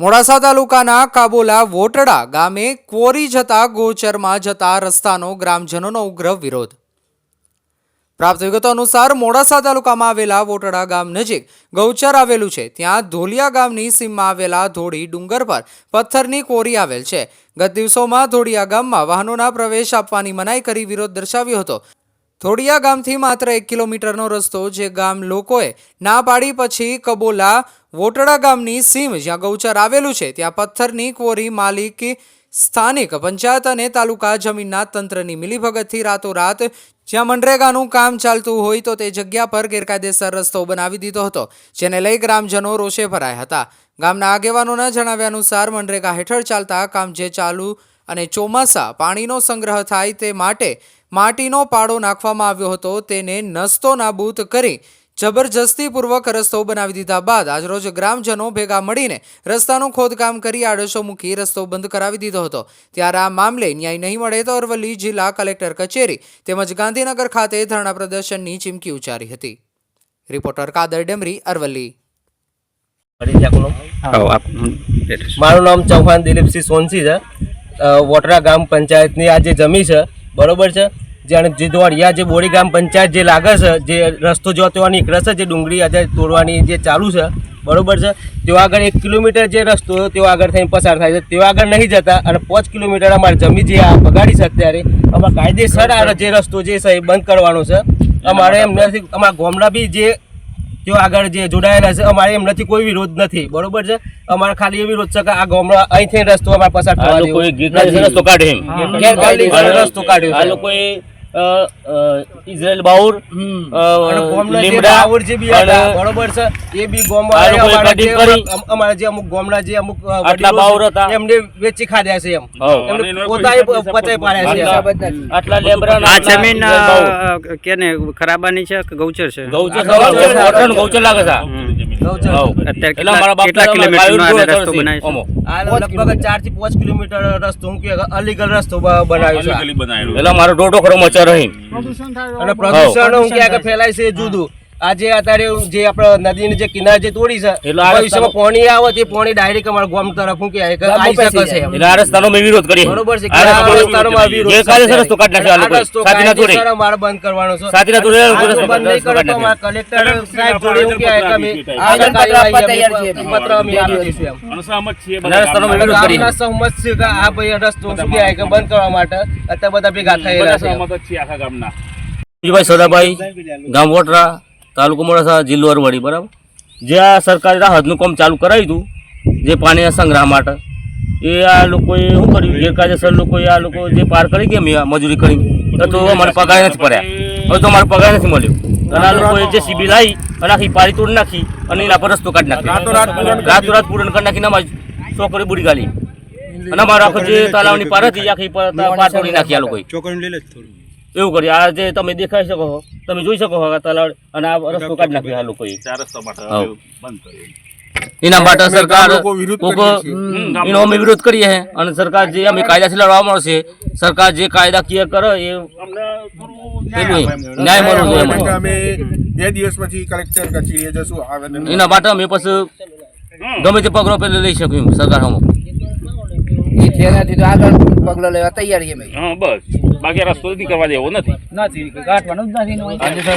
મોડાસા તાલુકાના કાબોલા વોટડા ગામે ક્વોરી જતા ગોચરમાં જતા રસ્તાનો ગ્રામજનોનો ઉગ્ર વિરોધ। પ્રાપ્ત વિગતો અનુસાર મોડાસા તાલુકામાં આવેલા વોટડા ગામ નજીક ગૌચર આવેલું છે। ત્યાં ધોલિયા ગામની સીમમાં આવેલા ધોળી ડુંગર પર પથ્થરની ક્વોરી આવેલ છે। ગત દિવસોમાં ધોળિયા ગામમાં વાહનોના પ્રવેશ આપવાની મનાઈ કરી વિરોધ દર્શાવ્યો હતો। ધોળિયા ગામથી માત્ર 1 કિલોમીટરનો રસ્તો જે ગામ લોકોએ ના પાડી પછી કબોલા વોટડા ગામની સીમ જ્યાં ગૌચર આવેલું છે ત્યાં પથ્થરની ક્વોરી માલિકી સ્થાનિક પંચાયત અને તાલુકા જમીનના તંત્રની મિલીભગતથી રાતોરાત જ્યાં મનરેગાનું કામ ચાલતું હોય તો તે જગ્યા પર ગેરકાયદેસર રસ્તો બનાવી દીધો હતો, જેને લઈ ગ્રામજનો રોષે ભરાયા હતા। ગામના આગેવાનોના જણાવ્યા અનુસાર મનરેગા હેઠળ ચાલતા કામ જે ચાલુ અને ચોમાસા પાણીનો સંગ્રહ થાય તે માટે માટીનો પાડો નાખવામાં આવ્યો હતો, તેને નસ્તો નાબૂદ કરી જબરજસ્તીપૂર્વક રસ્તો બનાવી દીધા બાદ આજરોજ ગ્રામજનો ભેગા મળીને રસ્તાનું ખોદકામ કરી આડશો મૂકી રસ્તો બંધ કરાવી દીધો હતો। ત્યારે આ મામલે ન્યાય નહીં મળે તો અરવલ્લી જિલ્લા કલેક્ટર કચેરી તેમજ ગાંધીનગર ખાતે ધરણા પ્રદર્શનની ચીમકી ઉચ્ચારી હતી। રિપોર્ટર કાદર ડેમરી, અરવલ્લી। મારું નામ ચૌહાણ દિલીપસિંહ સોનસી છે। વોટરા ગામ પંચાયતની આ જે જમી છે બરોબર છે, જાણે જીદવાડિયા જે બોરી ગામ પંચાયત જે લાગે છે, જે રસ્તો જો ત્યાં નીકળે છે, જે ડુંગળી આજે તોડવાની જે ચાલુ છે બરોબર છે, તેઓ આગળ 1 કિલોમીટર જે રસ્તો તેઓ આગળ થઈને પસાર થાય છે, તેઓ આગળ નહીં જતા અને 5 કિલોમીટર અમારી જમી જે આ બગાડી છે અત્યારે અમારે કાયદેસર આ જે રસ્તો જે છે એ બંધ કરવાનો છે। અમારે એમ નથી, અમારા ગામડા બી જે તેઓ આગળ જે જોડાયેલા છે અમારે એમ નથી, કોઈ વિરોધ નથી બરોબર છે। અમારે ખાલી એ વિરોધ છે કે આ ગામડા અહીંથી રસ્તો અમારે પસાર થવા દેવો, રસ્તો કાઢે રસ્તો કાઢ્યો આ લોકોએ ઇઝરાયલ બાઉર લીમડા બાઉર જે બી બરોબર છે એ બી અમારા જે અમુક ગામડા જે અમુક આટલા બાઉર હતા એમને વેચી ખાધ્યા છે, એમ પોતાએ પતાઈ પાડ્યા છે। આટલા લેબરા આ જમીન કેને ખરાબાની છે કે ગૌચર છે? ગૌચર લાગે છે। કેટલા કિલોમીટરનો રસ્તો બનાવ્યો છે? આ લગભગ 4 થી 5 કિલોમીટર રસ્તો હું કે અલીગલ રસ્તો બનાવ્યો છે। એટલે મારો ડોડો ખરો મચર રહી અને પ્રદૂષણ હું કે ફેલાય છે જુદું। આજે અત્યારે જે આપણે નદીની જે કિનારે જે તોડી છે ભવિષ્યમાં પાણી આવે તે પાણી ડાયરેક્ટ અમારા ગામ તરફ હું કે આવી શકે છે। એટલે આ રસ્તાનો મેં વિરોધ કરી બરોબર છે, આ રસ્તાનો વિરોધ ગેરકાયદેસર રસ્તો કાઢી નાખ્યો આ લોકો સાથીના જોડે અમારે બંધ કરવાનો છે। સાથીના જોડે બંધ નહીં કરો તો અમારા કલેક્ટર સાહેબ જોડે હું કે અમે આગળ કાર્યવાહી પત્ર અમે આપી દઈશું એમ સહમત છીએ। રસ્તાનો મેં વિરોધ કરી સહમત છે કે આ ભાઈ રસ્તો શું કે બંધ કરવા માટે અત્યારે બધા ભેગા થયેલા છે। સહમત છીએ આખા ગામના। ભાઈ સદાભાઈ, ગામ વોટરા, તાલુકો મોડાસા, જિલ્લો અરવલ્લી। બરાબર, જે આ સરકારે રાહતનું કામ ચાલુ કરાવ્યું હતું જે પાણીના સંગ્રહ માટે, એ આ લોકોએ શું કર્યું, ગેરકાયદેસર લોકોએ આ લોકો જે પાર કરી ગયા મજૂરી કરી તો અમારે પગાર નથી પડ્યા, હવે તો અમારે પગાર નથી મળ્યો અને આ લોકોએ જે સીબી લાવી અને આખી પારી તોડી નાખી અને એના પર રસ્તો કાઢી નાખ્યો, રાતોરાત પૂરણ કરી નાખીને અમારી છોકરી બુડી ગાલી અને અમારે આખો જે તળાવની પાર હતી આખી પાર તોડી નાખી આ લોકોએ એવું કરી। આ જે તમે દેખાઈ શકો છો, તમે જોઈ શકો છો તલાવ અને આ રસ્તો કાઢી નાખ્યો આ લોકોએ, એના માટે સરકાર એનો અમે વિરોધ કરીએ છીએ અને સરકાર જે અમે કાયદાથી લડવામાં આવશે, સરકાર જે કાયદાકીય કરે એ ન્યાય મળવો જોઈએ। અમે 2 દિવસ પછી કલેક્ટર કચેરીએ જશું, એના માટે અમે પછી ગમે તે પગલો પેલે લઈ શકીએ સરકાર સામે, તેનાથી તો આગળ પગલો લેવા તૈયાર છે। બસ બાકી રસ્તો કરવા દેવો નથી, કાઢવાનો જ નથી।